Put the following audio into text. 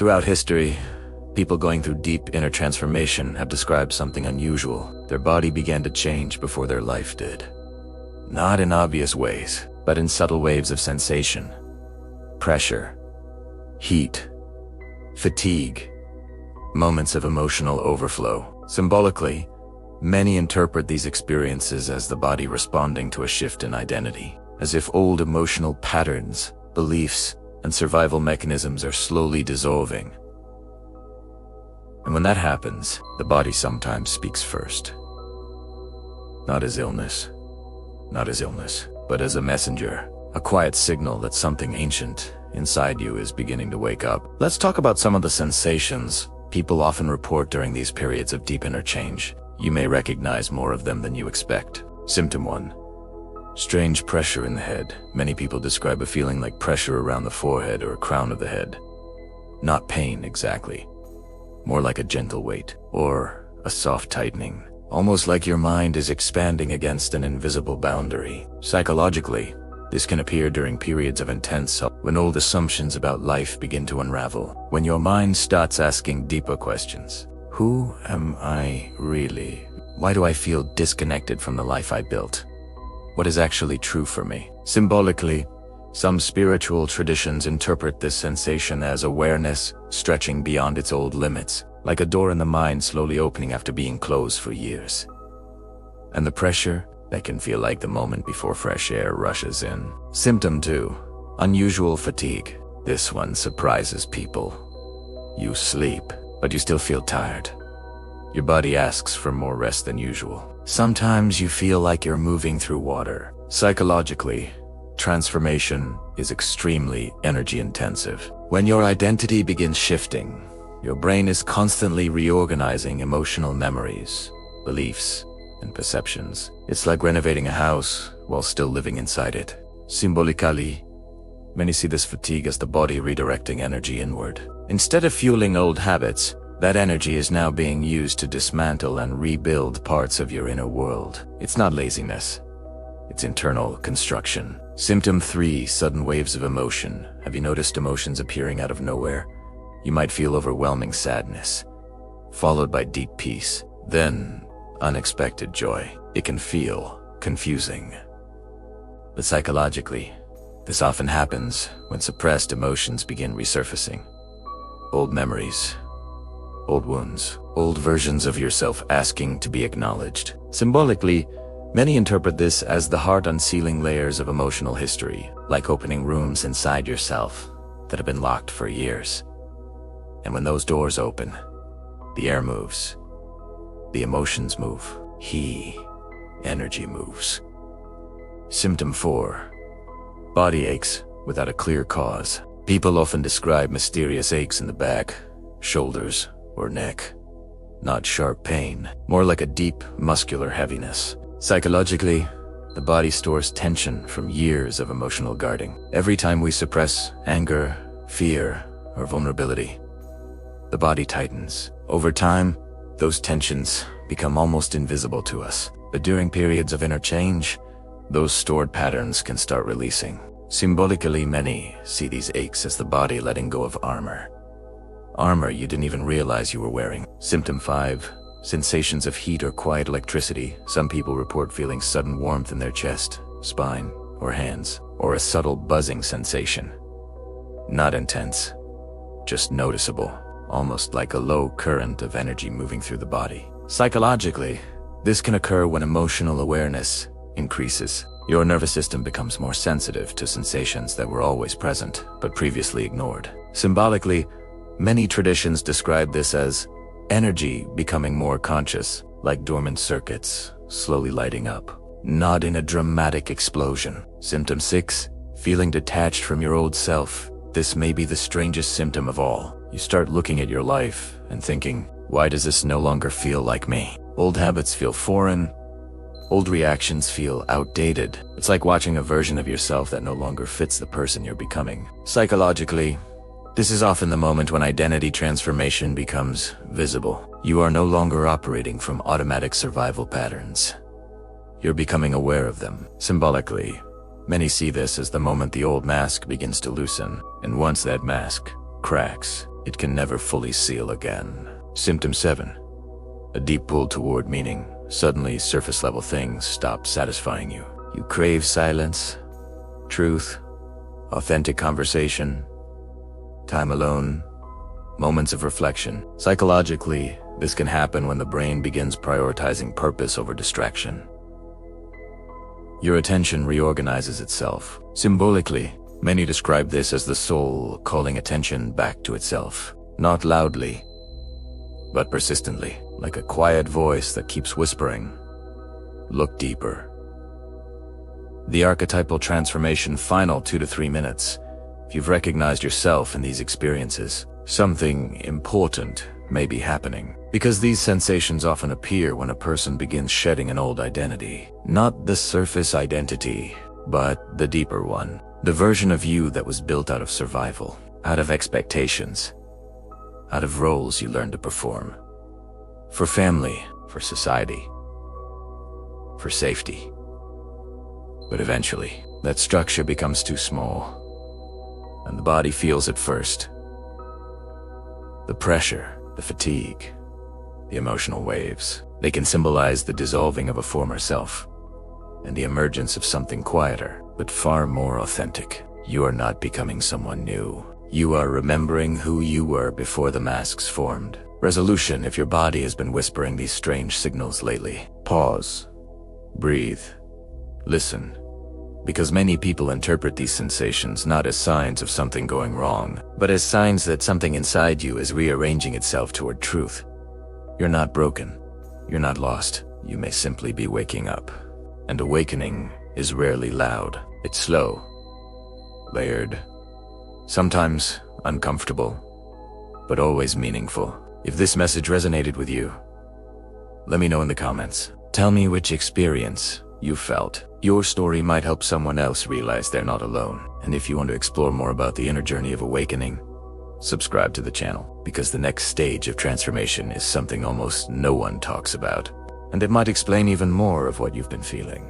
Throughout history, people going through deep inner transformation have described something unusual. Their body began to change before their life did. Not in obvious ways, but in subtle waves of sensation, pressure, heat, fatigue, moments of emotional overflow. Symbolically, many interpret these experiences as the body responding to a shift in identity, as if old emotional patterns, beliefs, and survival mechanisms are slowly dissolving. And when that happens, the body sometimes speaks first. Not as illness, but as a messenger, a quiet signal that something ancient inside you is beginning to wake up. Let's talk about some of the sensations people often report during these periods of deep inner change. You may recognize more of them than you expect. Symptom 1. Strange pressure in the head. Many people describe a feeling like pressure around the forehead or crown of the head. Not pain exactly, more like a gentle weight or a soft tightening, almost like your mind is expanding against an invisible boundary. Psychologically, this can appear during periods of intense when old assumptions about life begin to unravel, when your mind starts asking deeper questions. Who am I really? Why do I feel disconnected from the life I built? What is actually true for me? Symbolically, some spiritual traditions interpret this sensation as awareness stretching beyond its old limits, like a door in the mind slowly opening after being closed for years. And the pressure, that can feel like the moment before fresh air rushes in. Symptom 2. Unusual fatigue. This one surprises people. You sleep, but you still feel tired. Your body asks for more rest than usual. Sometimes you feel like you're moving through water. Psychologically, transformation is extremely energy intensive. When your identity begins shifting, your brain is constantly reorganizing emotional memories, beliefs, and perceptions. It's like renovating a house while still living inside it. Symbolically, many see this fatigue as the body redirecting energy inward. Instead of fueling old habits, that energy is now being used to dismantle and rebuild parts of your inner world. It's not laziness, it's internal construction. Symptom 3. Sudden waves of emotion. Have you noticed emotions appearing out of nowhere? You might feel overwhelming sadness, followed by deep peace, then unexpected joy. It can feel confusing. But psychologically, this often happens when suppressed emotions begin resurfacing. Old memories, old wounds, old versions of yourself asking to be acknowledged. Symbolically, many interpret this as the heart unsealing layers of emotional history, like opening rooms inside yourself that have been locked for years. And when those doors open, the air moves, the emotions move, energy moves. Symptom 4. Body aches without a clear cause. People often describe mysterious aches in the back, shoulders, or neck. Not sharp pain, more like a deep, muscular heaviness. Psychologically, the body stores tension from years of emotional guarding. Every time we suppress anger, fear, or vulnerability, the body tightens. Over time, those tensions become almost invisible to us. But during periods of inner change, those stored patterns can start releasing. Symbolically, many see these aches as the body letting go of armor. Armor you didn't even realize you were wearing. Symptom 5. Sensations of heat or quiet electricity. Some people report feeling sudden warmth in their chest, spine, or hands, or a subtle buzzing sensation. Not intense, just noticeable, almost like a low current of energy moving through the body. Psychologically, this can occur when emotional awareness increases. Your nervous system becomes more sensitive to sensations that were always present, but previously ignored. Symbolically, many traditions describe this as energy becoming more conscious, like dormant circuits slowly lighting up. Not in a dramatic explosion. Symptom 6. Feeling detached from your old self. This may be the strangest symptom of all. You start looking at your life and thinking, why does this no longer feel like me? Old habits feel foreign. Old reactions feel outdated. It's like watching a version of yourself that no longer fits the person you're becoming. Psychologically, this is often the moment when identity transformation becomes visible. You are no longer operating from automatic survival patterns. You're becoming aware of them. Symbolically, many see this as the moment the old mask begins to loosen, and once that mask cracks, it can never fully seal again. Symptom 7. A deep pull toward meaning. Suddenly, surface-level things stop satisfying you. You crave silence, truth, authentic conversation, time alone, moments of reflection. Psychologically, this can happen when the brain begins prioritizing purpose over distraction. Your attention reorganizes itself. Symbolically, many describe this as the soul calling attention back to itself. Not loudly, but persistently, like a quiet voice that keeps whispering, "Look deeper." The archetypal transformation final 2 to 3 minutes. If you've recognized yourself in these experiences, something important may be happening. Because these sensations often appear when a person begins shedding an old identity. Not the surface identity, but the deeper one. The version of you that was built out of survival, out of expectations, out of roles you learned to perform. For family, for society, for safety. But eventually, that structure becomes too small, and the body feels it first. The pressure, the fatigue, the emotional waves. They can symbolize the dissolving of a former self and the emergence of something quieter, but far more authentic. You are not becoming someone new. You are remembering who you were before the masks formed. Resolution: if your body has been whispering these strange signals lately, pause, breathe, listen. Because many people interpret these sensations not as signs of something going wrong, but as signs that something inside you is rearranging itself toward truth. You're not broken. You're not lost. You may simply be waking up. And awakening is rarely loud. It's slow, layered, sometimes uncomfortable, but always meaningful. If this message resonated with you, let me know in the comments. Tell me which experience you felt. Your story might help someone else realize they're not alone. And if you want to explore more about the inner journey of awakening, subscribe to the channel, because the next stage of transformation is something almost no one talks about, and it might explain even more of what you've been feeling.